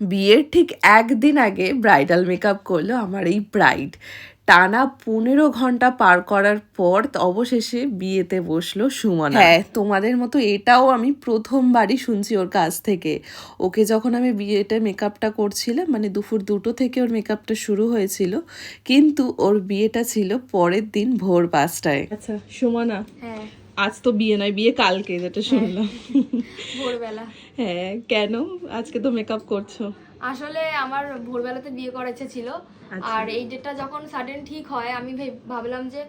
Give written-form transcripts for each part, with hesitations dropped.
বিয়ের ঠিক একদিন আগে ব্রাইডাল মেকআপ করলো আমার এই ব্রাইড। টানা ১৫ ঘন্টা পার করার পর অবশেষে বিয়েতে বসলো সুমনা। হ্যাঁ, তোমাদের মতো এটাও আমি প্রথমবারই শুনছি ওর কাছ থেকে। ওকে যখন আমি বিয়েতে মেকআপটা করছিলাম, মানে দুপুর 2টো থেকে ওর মেকআপটা শুরু হয়েছিল, কিন্তু ওর বিয়েটা ছিল পরের দিন ভোর 5টায়। আচ্ছা সুমনা, হ্যাঁ আজ তো বিয়ে নয়, বিয়ে কালকে যেটা শুনলাম। ভোরবেলা। হ্যাঁ, কেন আজকে তো মেকআপ করছো? আসলে আমার ভোরবেলাতে বিয়ে করার ইচ্ছে ছিল। আর এই ডেটটা যখন সাডেন ঠিক হয় আমি ভাবলাম যে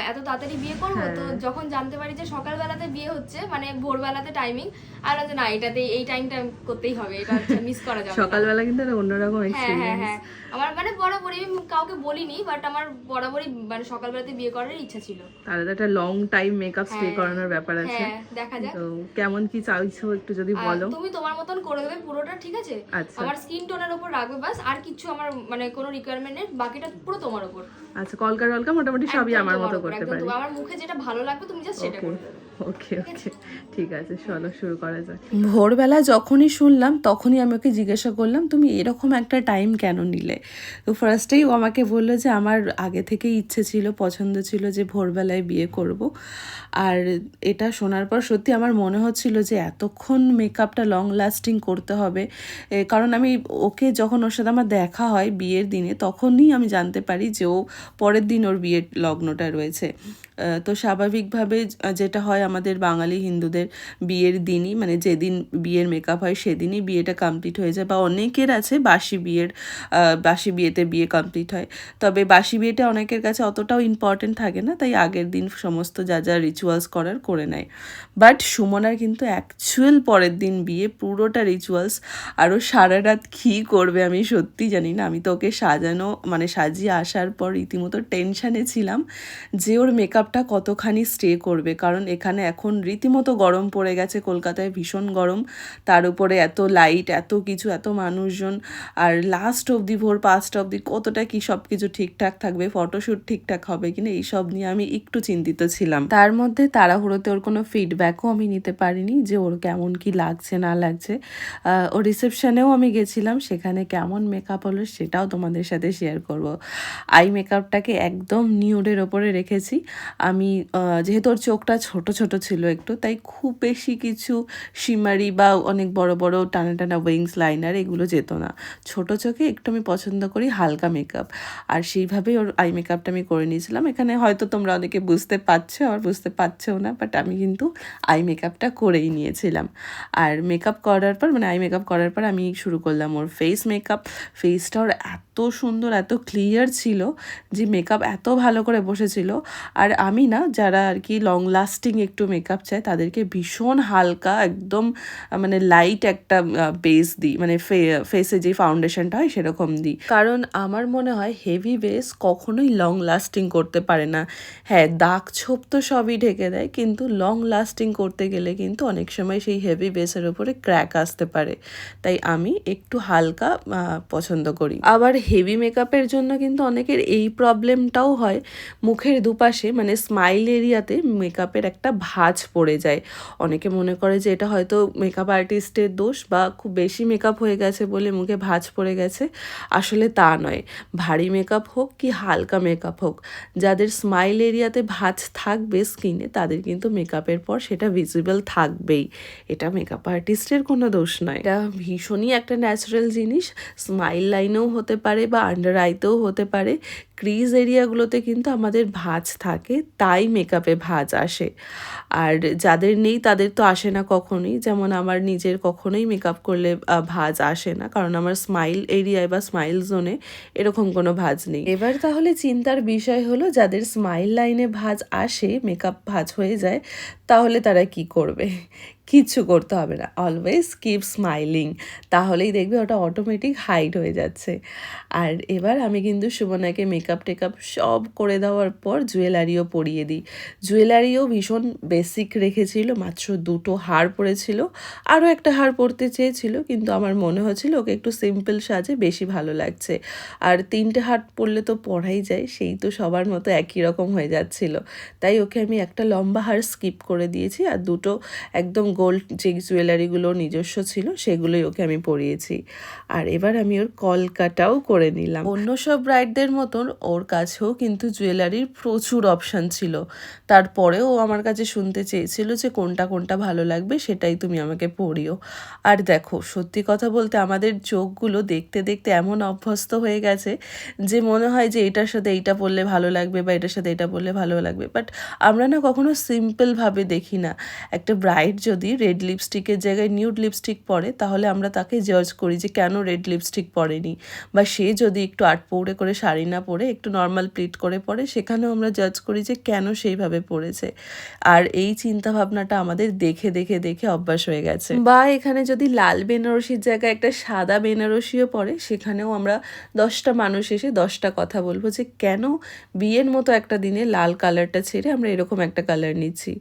এত তাড়াতাড়ি বিয়ে করবো, তো যখন জানতে পারি যে সকালবেলাতে বিয়ে হচ্ছে মানে ভোরবেলাতে টাইমিং, আর যে না এটাতে এই টাইমটা করতেই হবে, এটা মিস করা যাবে না। সকালবেলা কিন্তু একটা অন্যরকম হ্যাঁ হ্যাঁ এক্সপেরিয়েন্স। হ্যাঁ আমার মানে বরাবরই আমি কাউকে বলিনি, বাট আমার বরাবরই মানে সকালবেলাতে বিয়ে করার ইচ্ছা ছিল। তাহলে তো একটা লং টাইম মেকআপ স্টে করানোর ব্যাপার আছে। হ্যাঁ দেখা যাক। তো কেমন কি চাইছো একটু যদি বলো। তুমি তোমার মতন করে দেবে পুরোটা, ঠিক আছে? আচ্ছা আমার স্কিন টোনের উপর রাখবে বাস, আর কিছু আমার মানে কোনো রিকোয়ারমেন্ট নেই, বাকিটা পুরো তোমার উপর। আচ্ছা, কলকা টলকা মোটামুটি সবই একদম আমার তোমার মতো উপর, করতে একদম পারি। আমার মুখে যেটা ভালো লাগবে তুমি জাস্ট সেটা ওকে করে দেবে। ওকে ওকে, ঠিক আছে, চলো শুরু করা যাক। ভোরবেলা যখনই শুনলাম তখনই আমি ওকে জিজ্ঞাসা করলাম, তুমি এরকম একটা টাইম কেন নিলে? তো ফার্স্টেই ও আমাকে বললো যে আমার আগে থেকেই ইচ্ছে ছিল, পছন্দ ছিল যে ভোরবেলায় বিয়ে করব। আর এটা শোনার পর সত্যি আমার মনে হচ্ছিল যে এতক্ষণ মেকআপটা লং লাস্টিং করতে হবে। কারণ আমি ওকে যখন ওর সাথে আমার দেখা হয় বিয়ের দিনে, তখনই আমি জানতে পারি যে ও পরের দিন ওর বিয়ের লগ্নটা রয়েছে। তো স্বাভাবিকভাবে যেটা হয় আমাদের বাঙালি হিন্দুদের বিয়ের দিনই, মানে যেদিন বিয়ের মেকআপ হয় সেদিনই বিয়েটা কমপ্লিট হয়ে যায়, বা অনেকের আছে বাসি বিয়েতে বিয়ে কমপ্লিট হয়। তবে বাসি বিয়েটা অনেকের কাছে অতটাও ইম্পর্টেন্ট থাকে না, তাই আগের দিন সমস্ত যা যা রিচুয়ালস করার করে নেয়। বাট সুমনার কিন্তু অ্যাকচুয়াল পরের দিন বিয়ে, পুরোটা রিচুয়ালস। আরও সারা রাত কী করবে আমি সত্যি জানি না। আমি তো ওকে সাজিয়ে আসার পর রীতিমতো টেনশানে ছিলাম যে ওর মেকআপটা কতখানি স্টে করবে, কারণ এখানে এখন রীতিমতো গরম পড়ে গেছে, কলকাতায় ভীষণ গরম, তার উপরে এত লাইট, এত কিছু, এত মানুষজন, আর লাস্ট অবধি ভোর 5টা অবধি কতটা কি সব কিছু ঠিকঠাক থাকবে, ফটোশ্যুট ঠিকঠাক হবে কিনা, এইসব নিয়ে আমি একটু চিন্তিত ছিলাম। তার মধ্যে তাড়াহুড়োতে ওর কোনো ফিডব্যাকও আমি নিতে পারিনি যে ওর কেমন কি লাগছে না লাগছে। ও রিসেপশনেও আমি গেছিলাম, সেখানে কেমন মেকআপ হলো সেটাও তোমাদের সাথে শেয়ার করব। আই মেকআপটাকে একদম নিউডের ওপরে রেখেছি আমি। যেহেতু ওর চোখটা ছোট ছোট ছিল একটু, তাই খুব বেশি কিছু শিমারি বা অনেক বড় বড় টানা টানা উইংস লাইনার এগুলো যেত না। ছোট চোখে একটু আমি পছন্দ করি হালকা মেকআপ, আর সেইভাবেই ওর আই মেকআপটা আমি করে নিয়েছিলাম। এখানে হয়তো তোমরা অনেকে বুঝতে পারছো আর বুঝতে পারছেও না, বাট আমি কিন্তু আই মেকআপটা করেই নিয়েছিলাম। আর মেকআপ করার পর, মানে আই মেকআপ করার পর আমি শুরু করলাম ওর ফেস মেকআপ। ফেসটা ওর এত সুন্দর, এত ক্লিয়ার ছিল যে মেকআপ এত ভালো করে বসেছিল। আর আমি না, যারা আর কি লং লাস্টিং একটু মেকআপ চায় তাদেরকে ভীষণ হালকা একদম মানে লাইট একটা বেস দিই, মানে ফেসে যে ফাউন্ডেশনটা হয় সেরকম দিই, কারণ আমার মনে হয় হেভি বেস কখনোই লং লাস্টিং করতে পারে না। হ্যাঁ, দাগ ছোপ তো সবই ঢেকে দেয়, কিন্তু লং লাস্টিং করতে গেলে কিন্তু অনেক সময় সেই হেভি বেসের উপরে ক্র্যাক আসতে পারে। তাই আমি একটু হালকা পছন্দ করি। আবার হেভি মেকআপের জন্য কিন্তু অনেকের এই প্রবলেমটাও হয়, মুখের দুপাশে মানে স্মাইল এরিয়াতে মেকআপের একটা ভাঁজ পড়ে যায়। অনেকে মনে করে যে এটা হয়তো মেকআপ আর্টিস্টের দোষ, বা খুব বেশি মেকআপ হয়ে গেছে বলে মুখে ভাঁজ পড়ে গেছে। আসলে তা নয়, ভারী মেকআপ হোক কি হালকা মেকআপ হোক, যাদের স্মাইল এরিয়াতে ভাঁজ থাকবে স্কিনে, তাদের কিন্তু মেকআপের পর সেটা ভিজিবল থাকবেই। এটা মেকআপ আর্টিস্টের কোনো দোষ নয়, এটা ভীষণই একটা ন্যাচারাল জিনিস। স্মাইল লাইনেও হতে পারে বা আন্ডার আইতেও হতে পারে। ক্রিজ এরিয়াগুলোতে কিন্তু আমাদের ভাঁজ থাকে, তাই মেকআপে ভাঁজ আসে। আর যাদের নেই তাদের তো আসে না কখনোই, যেমন আমার নিজের কখনোই মেকআপ করলে ভাঁজ আসে না, কারণ আমার স্মাইল এরিয়ায় বা স্মাইল জোনে এরকম কোনো ভাঁজ নেই। এবার তাহলে চিন্তার বিষয় হলো, যাদের স্মাইল লাইনে ভাঁজ আসে, মেকআপ ভাঁজ হয়ে যায়, তাহলে তারা কি করবে? কিচ্ছু করতে হবে না, অলওয়েজ কিপ স্মাইলিং, তাহলেই দেখবে ওটা অটোমেটিক হাইড হয়ে যাচ্ছে। আর এবার আমি কিন্তু সুমনাকে মেকআপ টেকআপ সব করে দেওয়ার পর জুয়েলারিও পরিয়ে দিই। জুয়েলারিও ভীষণ বেসিক রেখেছিল, মাত্র 2টো হার পরেছিল, আরও একটা হার পরতে চেয়েছিল, কিন্তু আমার মনে হচ্ছিল ওকে একটু সিম্পল সাজে বেশি ভালো লাগছে। আর 3টে হার পরলে তো পরাই যায়, সেই তো সবার মতো একই রকম হয়ে যাচ্ছিল, তাই ওকে আমি একটা লম্বা হার স্কিপ করে দিয়েছি, আর 2টো একদম গোল্ড যে জুয়েলারিগুলো নিজস্ব ছিল সেগুলোই ওকে আমি পরিয়েছি। আর এবার আমি ওর কলকাটাও করে নিলাম। অন্য সব ব্রাইডদের মতন ওর কাছেও কিন্তু জুয়েলারির প্রচুর অপশান ছিল, তারপরেও ও আমার কাছে শুনতে চেয়েছিল যে কোনটা কোনটা ভালো লাগবে সেটাই তুমি আমাকে পরিও। আর দেখো, সত্যি কথা বলতে আমাদের চোখগুলো দেখতে দেখতে এমন অভ্যস্ত হয়ে গেছে যে মনে হয় যে এটার সাথে এইটা পরলে ভালো লাগবে বা এটার সাথে এটা পরলে ভালো লাগবে, বাট আমরা না কখনো সিম্পলভাবে দেখি না। একটা ব্রাইড যদি রেড লিপস্টিকের জায়গায় নিউড লিপস্টিক পরে তাহলে আমরা তাকে জাজ করি যে কেন রেড লিপস্টিক পরেনি, বা সে যদি একটু আটপৌড়ে করে শাড়ি না পরে একটু নর্মাল প্লিট করে পরে সেখানেও আমরা জাজ করি যে কেন সেইভাবে পরেছে। আর এই চিন্তা ভাবনাটা আমাদের দেখে দেখে দেখে অভ্যাস হয়ে গেছে। বা এখানে যদি লাল বেনারসির জায়গায় একটা সাদা বেনারসিও পরে সেখানেও আমরা 10টা মানুষ এসে 10টা কথা বলবো যে কেন বিয়ের মতো একটা দিনে লাল কালারটা ছেড়ে আমরা এরকম একটা কালার নিচ্ছি।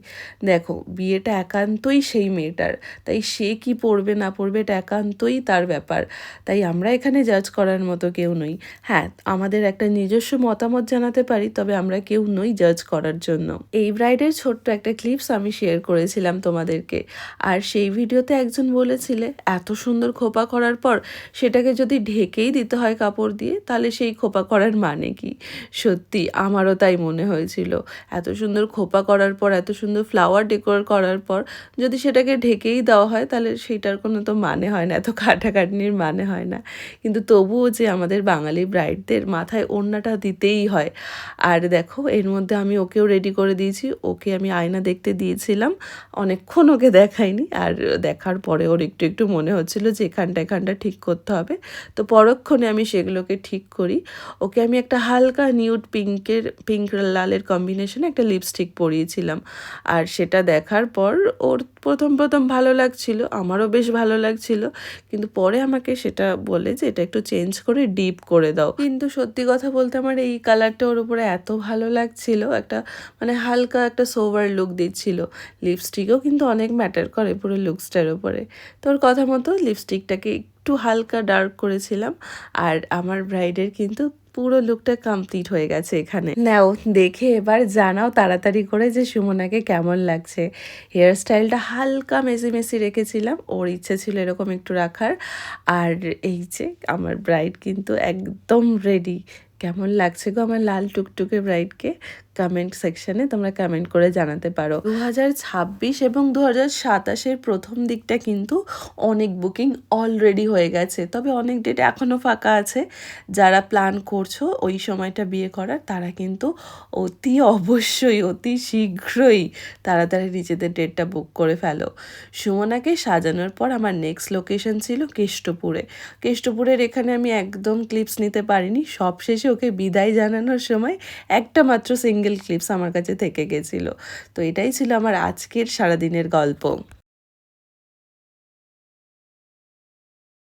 দেখো, বিয়েটা একান্তই সেই মেয়েটার, তাই সে কি পরবে না পরবে এটা একান্তই তার ব্যাপার। তাই আমরা এখানে জাজ করার মতো কেউ নই। হ্যাঁ, আমাদের একটা নিজস্ব মতামত জানাতে পারি, তবে আমরা কেউ নই জাজ করার জন্য। এই ব্রাইডের ছোট্ট একটা ক্লিপস আমি শেয়ার করেছিলাম তোমাদেরকে, আর সেই ভিডিওতে একজন বলেছিলে এত সুন্দর খোপা করার পর সেটাকে যদি ঢেকেই দিতে হয় কাপড় দিয়ে তাহলে সেই খোপা করার মানে কি। সত্যি আমারও তাই মনে হয়েছিল, এত সুন্দর খোপা করার পর এত সুন্দর ফ্লাওয়ার ডেকোর করার পর যদি সেটাকে ঢেকেই দেওয়া হয় তাহলে সেটার কোনো তো মানে হয় না, এত খাটাখাটনির মানে হয় না। কিন্তু তবুও যে আমাদের বাঙালি ব্রাইডদের মাথায় ওড়নাটা দিতেই হয়। আর দেখো, এর মধ্যে আমি ওকেও রেডি করে দিয়েছি। ওকে আমি আয়না দেখতে দিয়েছিলাম, অনেকক্ষণ ওকে দেখাইনি, আর দেখার পরে ওর একটু একটু মনে হচ্ছিল যে এখানটা ঠিক করতে হবে, তো পরক্ষণে আমি সেগুলোকে ঠিক করি। ওকে আমি একটা হালকা নিউড পিঙ্ক লালের কম্বিনেশনে একটা লিপস্টিক পরিয়েছিলাম, আর সেটা দেখার পর ওর প্রথম ভালো লাগছিল, আমারও বেশ ভালো লাগছিল, কিন্তু পরে আমাকে সেটা বলে যে এটা একটু চেঞ্জ করে ডিপ করে দাও। কিন্তু সত্যি কথা বলতে আমার এই কালারটা ওর উপরে এত ভালো লাগছিল, একটা মানে হালকা একটা সোভার লুক দিচ্ছিল। লিপস্টিকও কিন্তু অনেক ম্যাটার করে পুরো লুকসটার উপরে। তোর কথা মতো লিপস্টিকটাকে একটু হালকা ডার্ক করেছিলাম, আর আমার ব্রাইডের কিন্তু পুরো লুকটা কমপ্লিট হয়ে গেছে এখানে। নাও দেখে এবার জানাও তাড়াতাড়ি করে যে সুমনাকে কেমন লাগছে। হেয়ার স্টাইলটা হালকা মেসি মেসি রেখেছিলাম, ওর ইচ্ছে ছিল এরকম একটু রাখার। আর এই যে আমার ব্রাইড কিন্তু একদম রেডি। কেমন লাগছে গো আমার লাল টুকটুকে ব্রাইডকে? কমেন্ট সেকশনে তোমরা কমেন্ট করে জানাতে পারো। 2026 এবং 2027-এর প্রথম দিকটা কিন্তু অনেক বুকিং অলরেডি হয়ে গেছে, তবে অনেক ডেট এখনও ফাঁকা আছে। যারা প্ল্যান করছো ওই সময়টা বিয়ে করার তারা কিন্তু অতি শীঘ্রই তাড়াতাড়ি নিজেদের ডেটটা বুক করে ফেলো। সুমনাকে সাজানোর পর আমার নেক্সট লোকেশন ছিল কেষ্টপুরের এখানে আমি একদম ক্লিপস নিতে পারিনি। সবশেষে ওকে বিদায় জানানোর সময় একটা মাত্র সিঙ্গেল ক্লিপস আমার কাছে থেকে গেছিলো। তো এটাই ছিল আমার আজকের সারাদিনের গল্প।